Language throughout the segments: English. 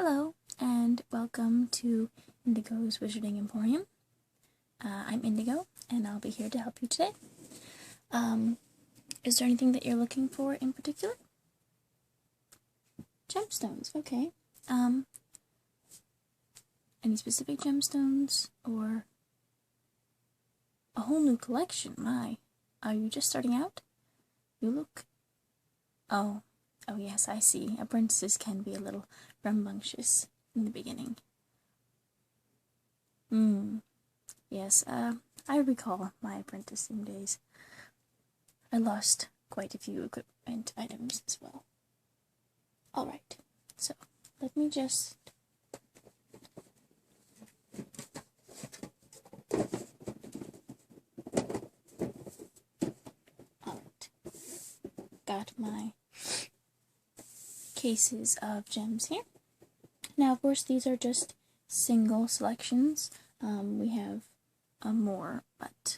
Hello, and welcome to Indigo's Wizarding Emporium. I'm Indigo, and I'll be here to help you today. Is there anything that you're looking for in particular? Gemstones, okay. Any specific gemstones, or a whole new collection? My, are you just starting out? You look... Oh yes, I see. Apprentices can be a little rambunctious in the beginning. Yes, I recall my apprenticing days. I lost quite a few equipment items as well. Alright, so let me just... Alright, got my cases of gems here. Now, of course, these are just single selections. We have more, but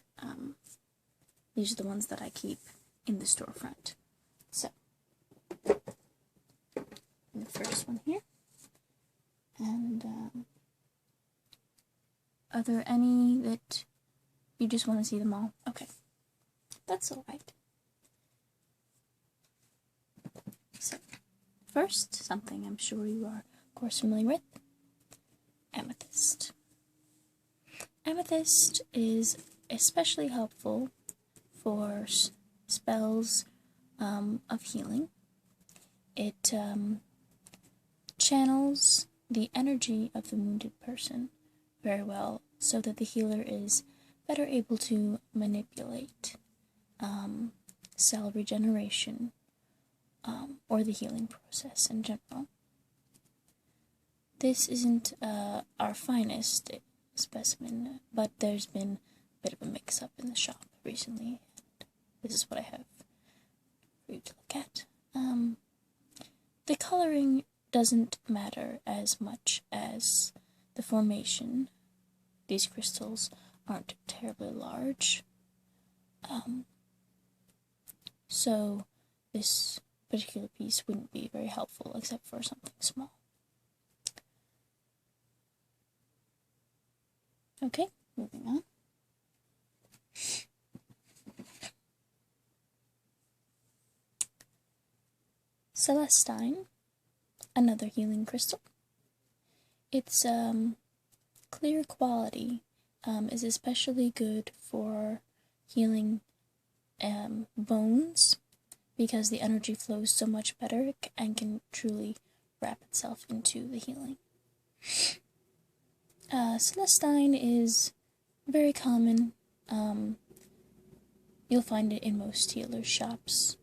these are the ones that I keep in the storefront. So, the first one here. And are there any that you just want to see them all? Okay, that's alright. So, first, something I'm sure you are, of course, familiar with. Amethyst. Amethyst is especially helpful for spells of healing. It channels the energy of the wounded person very well, so that the healer is better able to manipulate cell regeneration or the healing process in general. This isn't our finest specimen, but there's been a bit of a mix-up in the shop recently, and this is what I have for you to look at. The coloring doesn't matter as much as the formation. These crystals aren't terribly large, so this particular piece wouldn't be very helpful except for something small. Okay, moving on. Celestine, another healing crystal. Its clear quality is especially good for healing bones, because the energy flows so much better and can truly wrap itself into the healing. Celestine is very common. You'll find it in most healers' shops.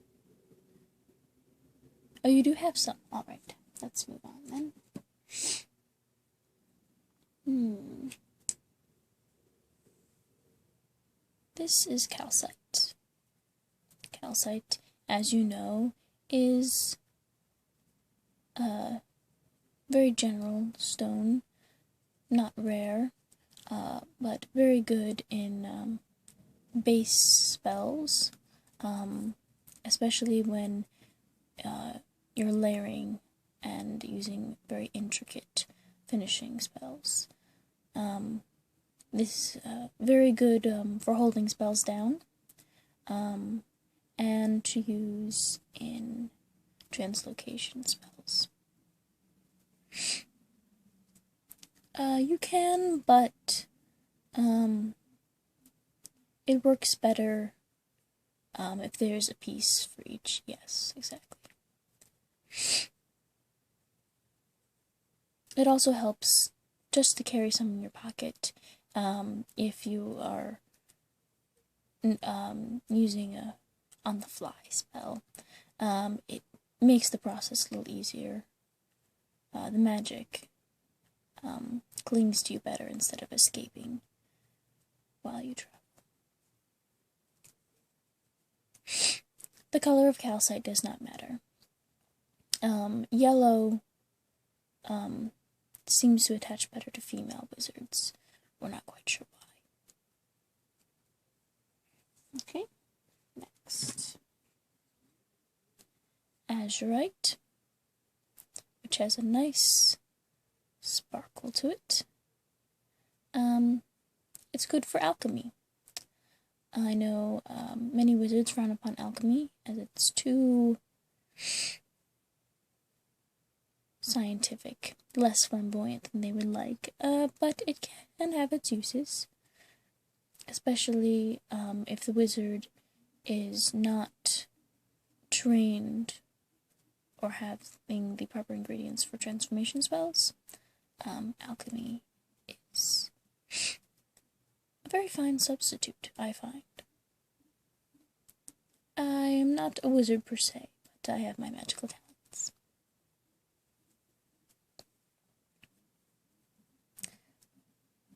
Oh, you do have some. Alright, let's move on then. This is calcite. Calcite, as you know, is a very general stone. Not rare, but very good in base spells, especially when you're layering and using very intricate finishing spells. This is very good for holding spells down, and to use in translocation spells. You can, but it works better if there's a piece for each. Yes, exactly. It also helps just to carry some in your pocket if you are using a on-the-fly spell. It makes the process a little easier. The magic clings to you better instead of escaping while you travel. The color of calcite does not matter. Yellow seems to attach better to female wizards. We're not quite sure why. Okay, next. Azurite, which has a nice sparkle to it. It's good for alchemy. I know many wizards frown upon alchemy as it's too scientific, less flamboyant than they would like, but it can have its uses, especially if the wizard is not trained or having the proper ingredients for transformation spells. Alchemy is a very fine substitute, I find. I am not a wizard per se, but I have my magical talents.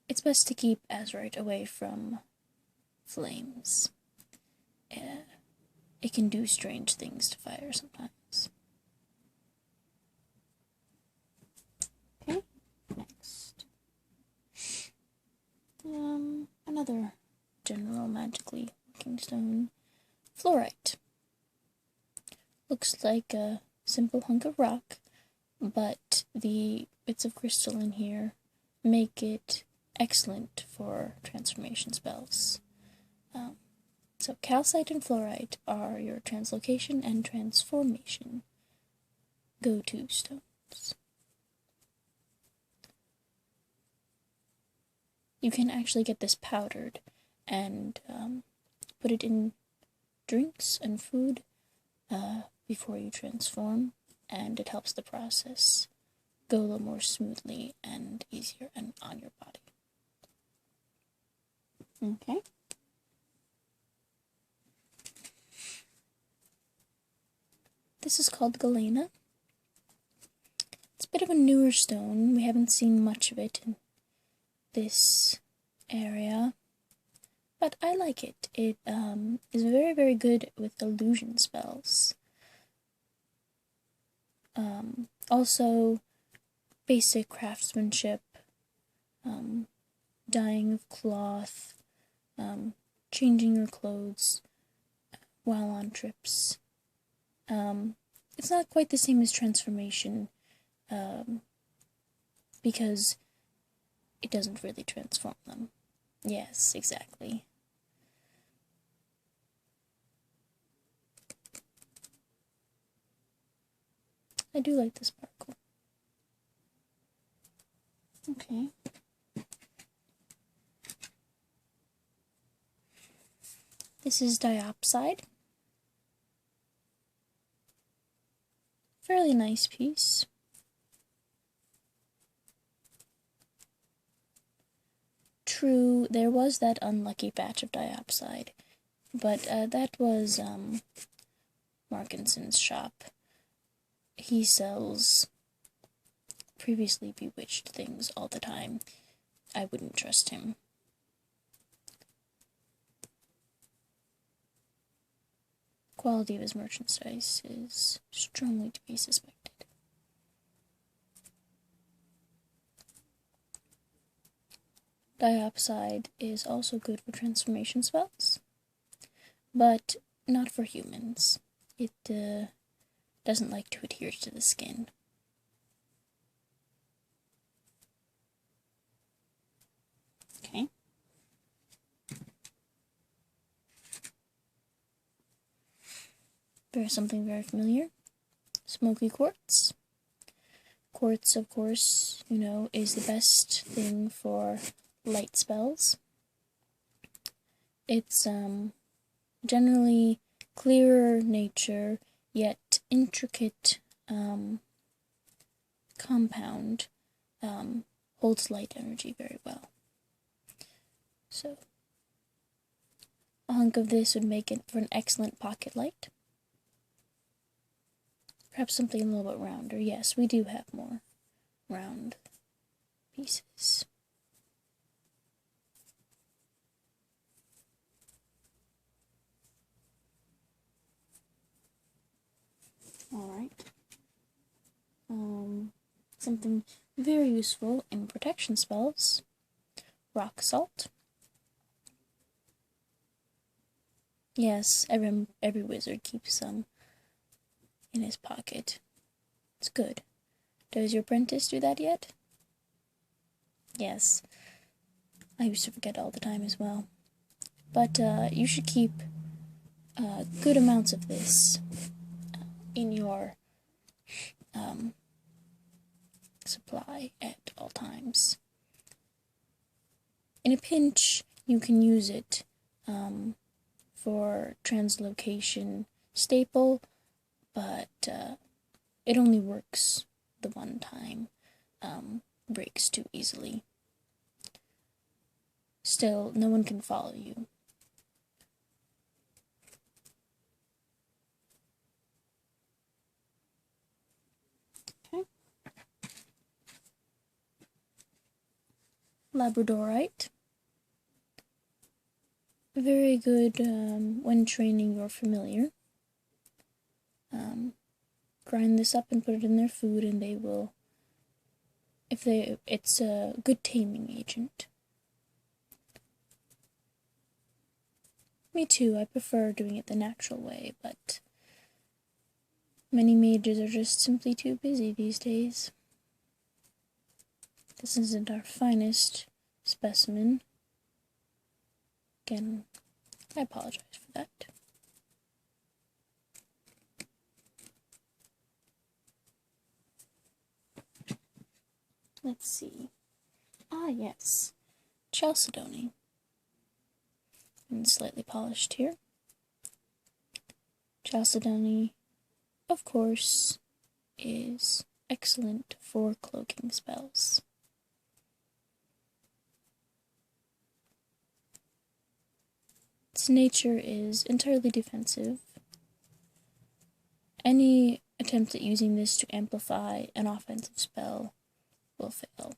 It's best to keep Azurite away from flames. It can do strange things to fire sometimes. Okay, next. Another general magically working stone, fluorite. Looks like a simple hunk of rock, but the bits of crystal in here make it excellent for transformation spells. So calcite and fluorite are your translocation and transformation go-to stones. You can actually get this powdered and put it in drinks and food before you transform, and it helps the process go a little more smoothly and easier and on your body. Okay. This is called galena. It's a bit of a newer stone. We haven't seen much of it in this area, but I like it. It is very, very good with illusion spells. Also, basic craftsmanship, dyeing of cloth, changing your clothes while on trips. It's not quite the same as transformation, because it doesn't really transform them. Yes, exactly. I do like the sparkle. Okay. This is diopside. Fairly nice piece. True, there was that unlucky batch of diopside, but that was Markinson's shop. He sells previously bewitched things all the time. I wouldn't trust him. Quality of his merchandise is strongly to be suspected. Diopside is also good for transformation spells, but not for humans. It doesn't like to adhere to the skin. Okay. There's something very familiar. Smoky quartz. Quartz, of course, is the best thing for light spells. It's generally clearer nature, yet intricate compound, holds light energy very well. So, a hunk of this would make it for an excellent pocket light. Perhaps something a little bit rounder. Yes, we do have more round pieces. Alright. Something very useful in protection spells. Rock salt. Yes, every wizard keeps some in his pocket. It's good. Does your apprentice do that yet? Yes, I used to forget all the time as well. But you should keep good amounts of this in your supply at all times. In a pinch, you can use it for translocation staple, but it only works the one time, breaks too easily. Still, no one can follow you. Okay. Labradorite. Very good when training your familiar. Grind this up and put it in their food, and they will. It's a good taming agent. Me too. I prefer doing it the natural way, but many mages are just simply too busy these days. This isn't our finest specimen. Again, I apologize for that. Let's see. Ah, yes. Chalcedony. And slightly polished here. Chalcedony, of course, is excellent for cloaking spells. Its nature is entirely defensive. Any attempt at using this to amplify an offensive spell will fail.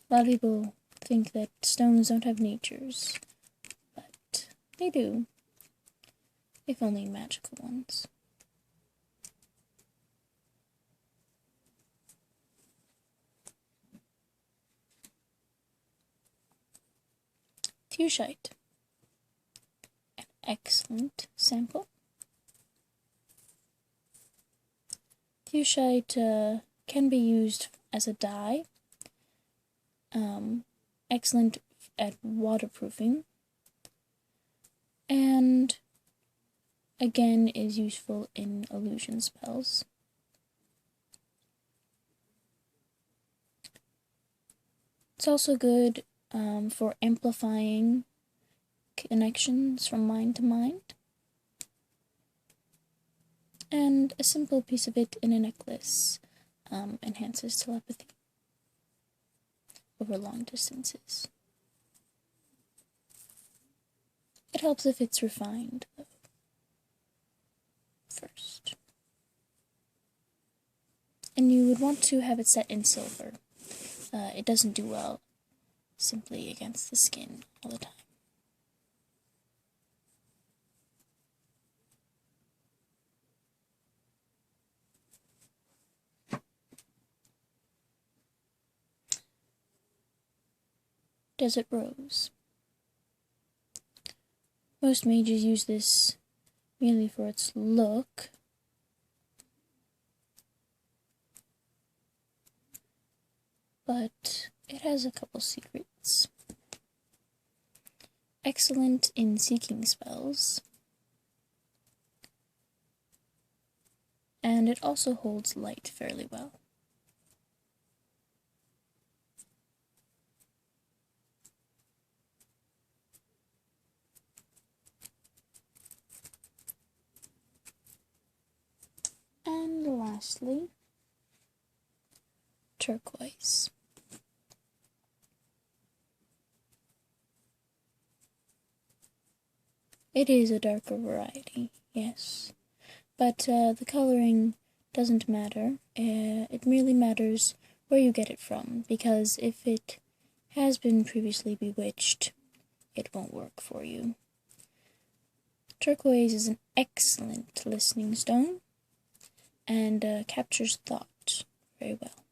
A lot of people think that stones don't have natures, but they do, if only magical ones. Fuchsite, an excellent sample. Fuchsite can be used as a dye, excellent at waterproofing, and again is useful in illusion spells. It's also good for amplifying connections from mind to mind. And a simple piece of it in a necklace enhances telepathy over long distances. It helps if it's refined, though, first. And you would want to have it set in silver. It doesn't do well simply against the skin all the time. Desert Rose. Most mages use this merely for its look. But it has a couple secrets. Excellent in seeking spells. And it also holds light fairly well. And lastly, turquoise. It is a darker variety, yes, but the coloring doesn't matter. It merely matters where you get it from, because if it has been previously bewitched, it won't work for you. Turquoise is an excellent listening stone, and captures thought very well.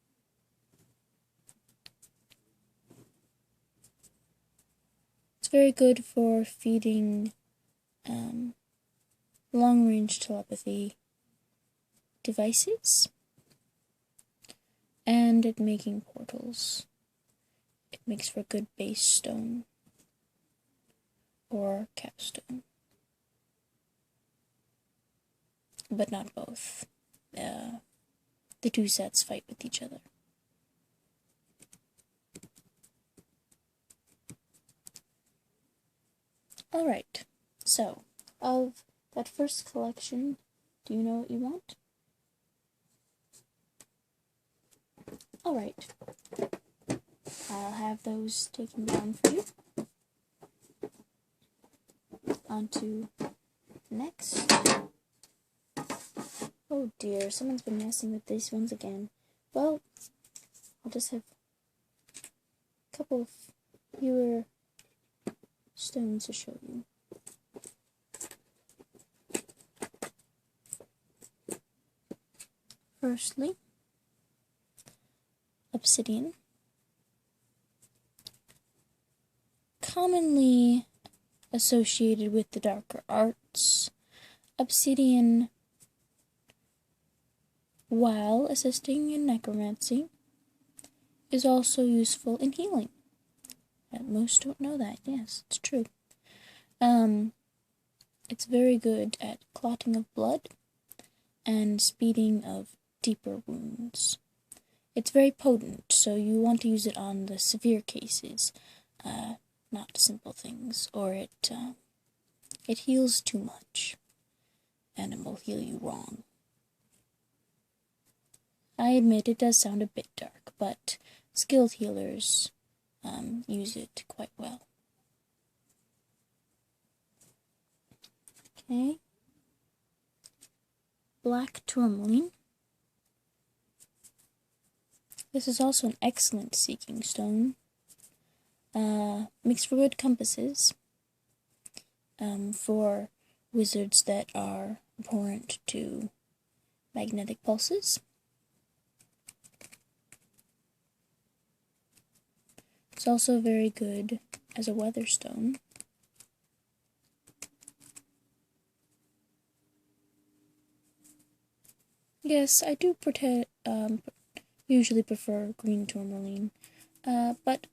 It's very good for feeding long-range telepathy devices and at making portals. It makes for good base stone or capstone, but not both. The two sets fight with each other. Alright, so, of that first collection, do you know what you want? Alright, I'll have those taken down for you. On to next. Oh dear, someone's been messing with these ones again. Well, I'll just have a couple of fewer stones to show you. Firstly, obsidian. Commonly associated with the darker arts, obsidian, while assisting in necromancy, is also useful in healing. Most don't know that. Yes, it's true. It's very good at clotting of blood and speeding of deeper wounds. It's very potent, so you want to use it on the severe cases, not simple things, or it heals too much, and it will heal you wrong. I admit it does sound a bit dark, but skilled healers use it quite well. Okay. Black tourmaline. This is also an excellent seeking stone. Makes for good compasses for wizards that are abhorrent to magnetic pulses. It's also very good as a weatherstone. Yes, I do usually prefer green tourmaline, but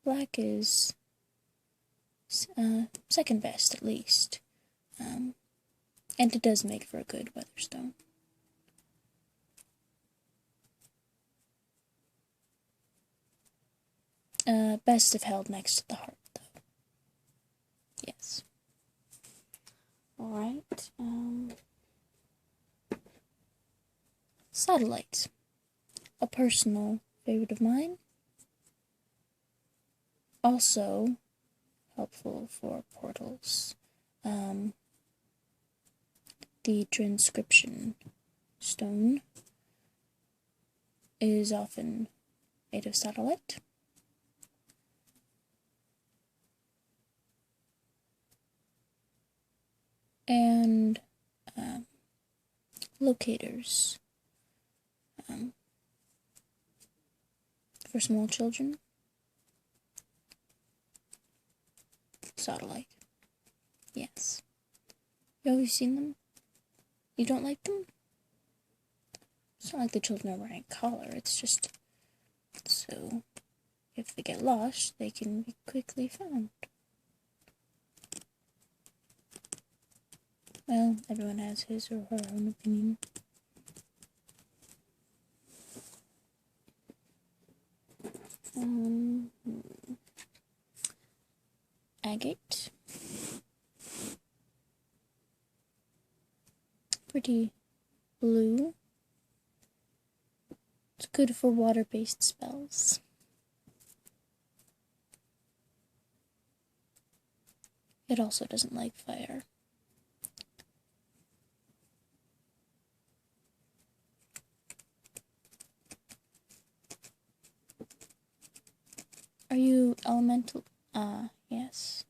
black is second best at least, and it does make for a good weatherstone. Best if held next to the heart, though. Yes. Alright, satellite. A personal favorite of mine. Also helpful for portals. The transcription stone is often made of satellite. And locators for small children. Satellite. Yes. You always seen them? You don't like them? It's not like the children are wearing a collar, it's just so if they get lost, they can be quickly found. Well, everyone has his or her own opinion. Agate. Pretty blue. It's good for water-based spells. It also doesn't like fire. Are you elemental? Yes.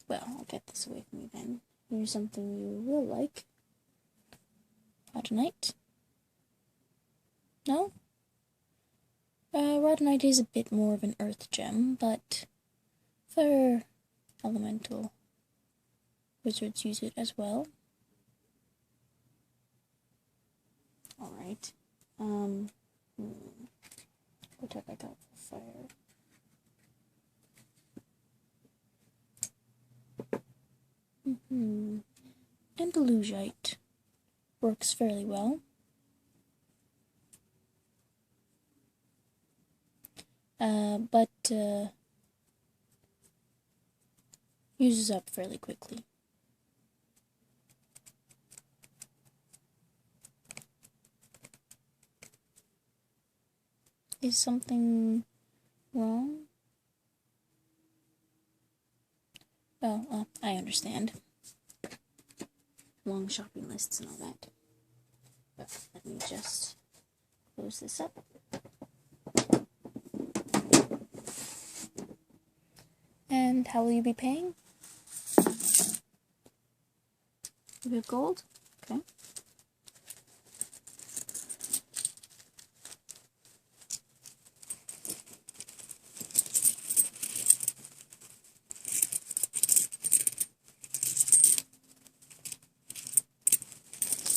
Well, I'll get this away from you then. Here's something you will like. Rhodonite. No? Rhodonite is a bit more of an earth gem, but for elemental wizards use it as well. Alright. What have I got for fire? Andalusite works fairly well. But uses up fairly quickly. Is something wrong? Oh, I understand. Long shopping lists and all that. But let me just close this up. And how will you be paying? You have gold? Okay.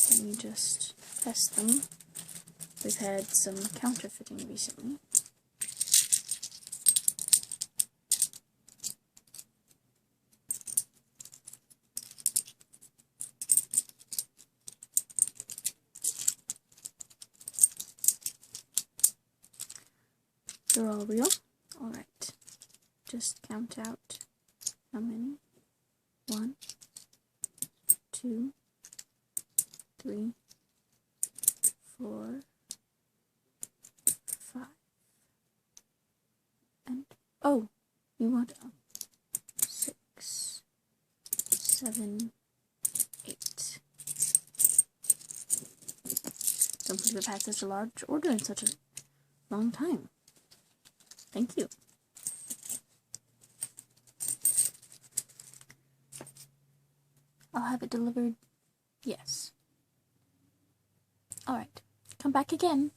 Let me just test them. We've had some counterfeiting recently. They're all real? Alright. Just count out how many. 1, 2, 3, 4, 5. And, oh, you want 6, 7, 8. Don't believe I've had such a large order in such a long time. Thank you. I'll have it delivered. Yes. Alright. Come back again.